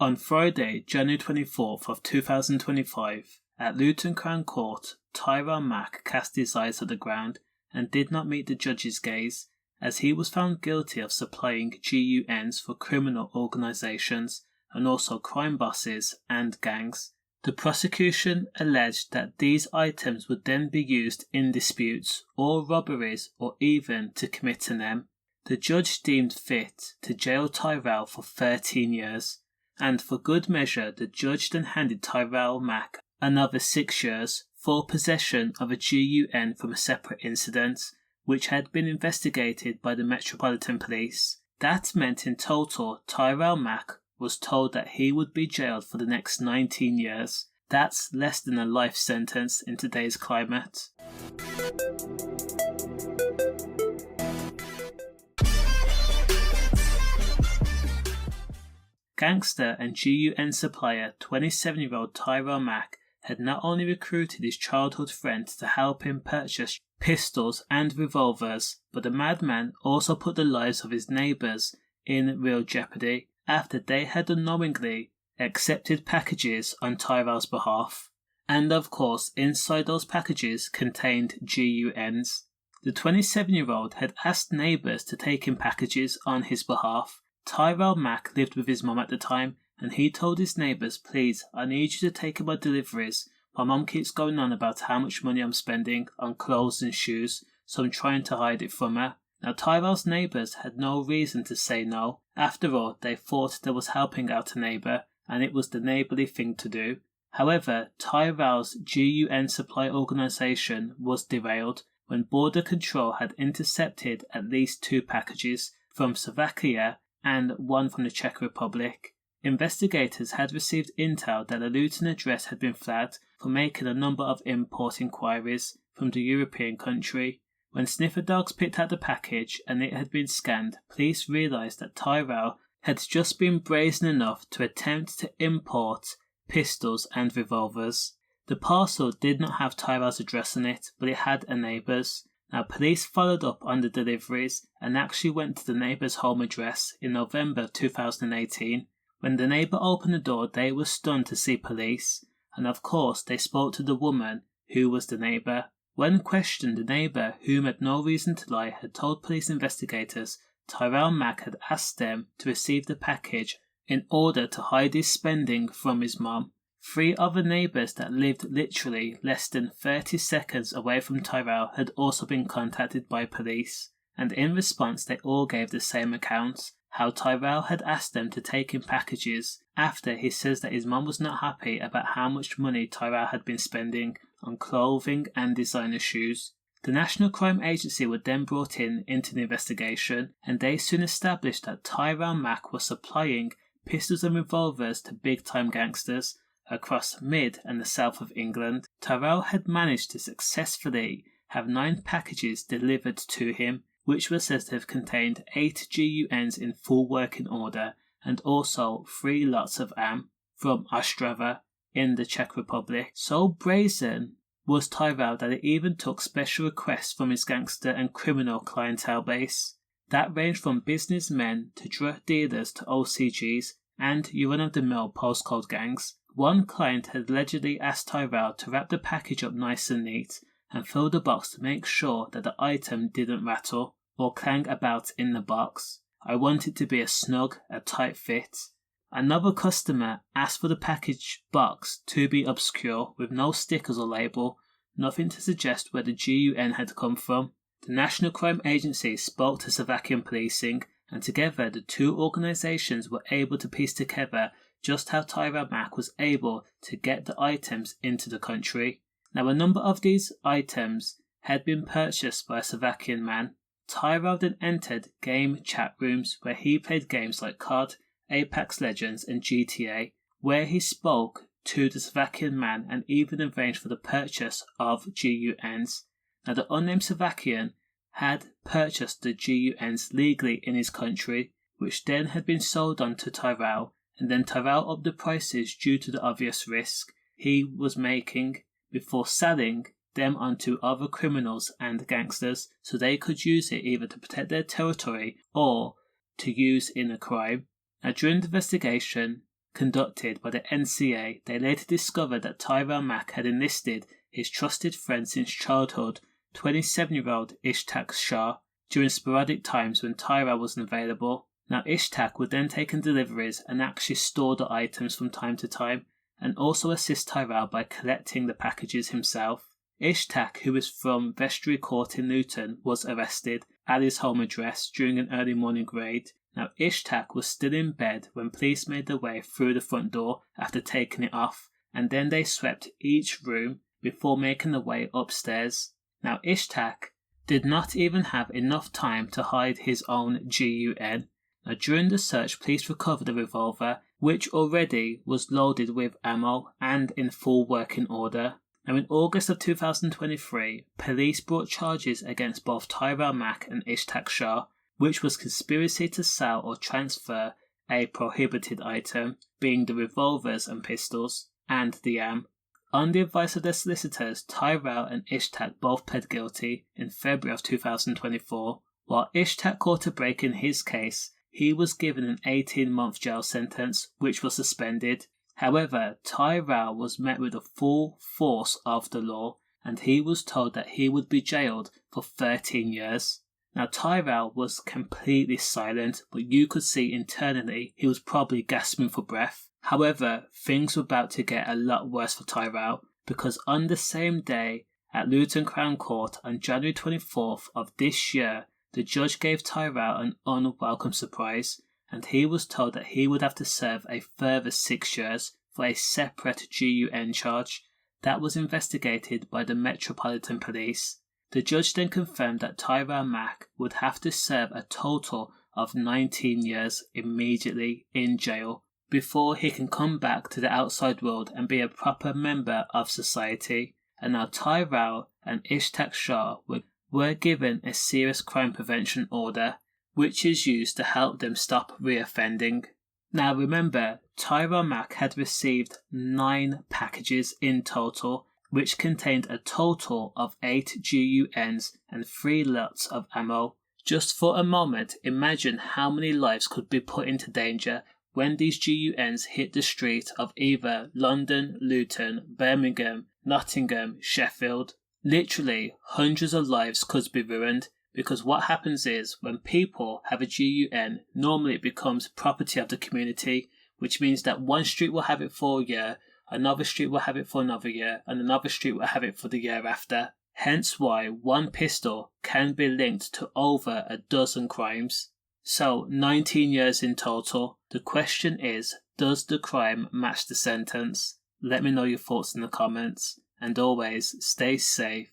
On Friday, January 24th of 2025, at Luton Crown Court, Tyrelle Mack cast his eyes at the ground and did not meet the judge's gaze, as he was found guilty of supplying GUNs for criminal organisations and also crime bosses and gangs. The prosecution alleged that these items would then be used in disputes or robberies or even to commit an M. The judge deemed fit to jail Tyrelle for 13 years, and for good measure the judge then handed Tyrelle Mack another 6 years for possession of a GUN from a separate incident, which had been investigated by the Metropolitan Police. That meant in total Tyrelle Mack was told that he would be jailed for the next 19 years. That's less than a life sentence in today's climate. Gangster and GUN supplier 27-year-old Tyrelle Mack had not only recruited his childhood friend to help him purchase pistols and revolvers, but the madman also put the lives of his neighbours in real jeopardy after they had unknowingly accepted packages on Tyrelle's behalf. And of course, inside those packages contained GUNs. The 27-year-old had asked neighbours to take in packages on his behalf. Tyrelle Mack lived with his mum at the time, and he told his neighbours, "Please, I need you to take in my deliveries. My mum keeps going on about how much money I'm spending on clothes and shoes, so I'm trying to hide it from her." Now, Tyrelle's neighbours had no reason to say no. After all, they thought they was helping out a neighbour, and it was the neighbourly thing to do. However, Tyrelle's GUN supply organisation was derailed when Border Control had intercepted at least 2 packages from Slovakia and 1 from the Czech Republic. Investigators had received intel that a Luton address had been flagged for making a number of import inquiries from the European country. When sniffer dogs picked out the package and it had been scanned, police realised that Tyrelle had just been brazen enough to attempt to import pistols and revolvers. The parcel did not have Tyrelle's address on it, but it had a neighbour's. Now, police followed up on the deliveries and actually went to the neighbour's home address in November 2018. When the neighbour opened the door, they were stunned to see police, and of course they spoke to the woman who was the neighbour. When questioned, the neighbour, whom had no reason to lie, had told police investigators Tyrelle Mack had asked them to receive the package in order to hide his spending from his mum. 3 other neighbours that lived literally less than 30 seconds away from Tyrelle had also been contacted by police, and in response they all gave the same account, how Tyrelle had asked them to take in packages after he says that his mum was not happy about how much money Tyrelle had been spending on clothing and designer shoes. The National Crime Agency were then brought into the investigation, and they soon established that Tyrelle Mack was supplying pistols and revolvers to big-time gangsters across mid and the south of England. Tyrelle had managed to successfully have 9 packages delivered to him, which were said to have contained 8 GUNs in full working order and also 3 lots of AM from Ostrava in the Czech Republic. So brazen was Tyrelle that it even took special requests from his gangster and criminal clientele base. That ranged from businessmen to drug dealers to OCGs and your run-of-the-mill postcode gangs. One client had allegedly asked Tyrelle to wrap the package up nice and neat and fill the box to make sure that the item didn't rattle or clang about in the box. "I want it to be a snug, a tight fit." Another customer asked for the package box to be obscure with no stickers or label, nothing to suggest where the GUN had come from. The National Crime Agency spoke to Slovakian policing, and together the 2 organisations were able to piece together just how Tyrelle Mack was able to get the items into the country. Now, a number of these items had been purchased by a Slovakian man. Tyrelle then entered game chat rooms where he played games like COD, Apex Legends and GTA, where he spoke to the Slovakian man and even arranged for the purchase of GUNs. Now, the unnamed Slovakian had purchased the GUNs legally in his country, which then had been sold on to Tyrelle, and then Tyrelle upped the prices due to the obvious risk he was making before selling them onto other criminals and gangsters so they could use it either to protect their territory or to use in a crime. Now, during the investigation, conducted by the NCA, they later discovered that Tyrelle Mack had enlisted his trusted friend since childhood, 27-year-old Ishtak Shah, during sporadic times when Tyrelle wasn't available. Now Ishtak would then take in deliveries and actually store the items from time to time, and also assist Tyrelle by collecting the packages himself. Ishtak, who was from Vestry Court in Luton, was arrested at his home address during an early morning raid. Now Ishtak was still in bed when police made their way through the front door after taking it off, and then they swept each room before making their way upstairs. Now Ishtak did not even have enough time to hide his own GUN. Now during the search, police recovered a revolver which already was loaded with ammo and in full working order. Now in August of 2023, police brought charges against both Tyrelle Mack and Ishtak Shah, which was conspiracy to sell or transfer a prohibited item, being the revolvers and pistols, and the AM. On the advice of their solicitors, Tyrelle and Ishtak both pled guilty in February of 2024. While Ishtak caught a break in his case, he was given an 18-month jail sentence, which was suspended. However, Tyrelle was met with the full force of the law, and he was told that he would be jailed for 13 years. Now Tyrelle was completely silent, but you could see internally he was probably gasping for breath. However, things were about to get a lot worse for Tyrelle, because on the same day at Luton Crown Court on January 24th of this year, the judge gave Tyrelle an unwelcome surprise, and he was told that he would have to serve a further 6 years for a separate GUN charge that was investigated by the Metropolitan Police. The judge then confirmed that Tyrelle Mack would have to serve a total of 19 years immediately in jail before he can come back to the outside world and be a proper member of society. And now Tyrelle and Ishtak Shah were given a serious crime prevention order, which is used to help them stop reoffending. Now remember, Tyrelle Mack had received 9 packages in total, which contained a total of 8 GUNs and 3 lots of ammo. Just for a moment, imagine how many lives could be put into danger when these GUNs hit the street of either London, Luton, Birmingham, Nottingham, Sheffield. Literally, hundreds of lives could be ruined, because what happens is when people have a GUN, normally it becomes property of the community, which means that one street will have it for a year, another street will have it for another year, and another street will have it for the year after. Hence why one pistol can be linked to over a dozen crimes. So 19 years in total. The question is, does the crime match the sentence? Let me know your thoughts in the comments. And always stay safe.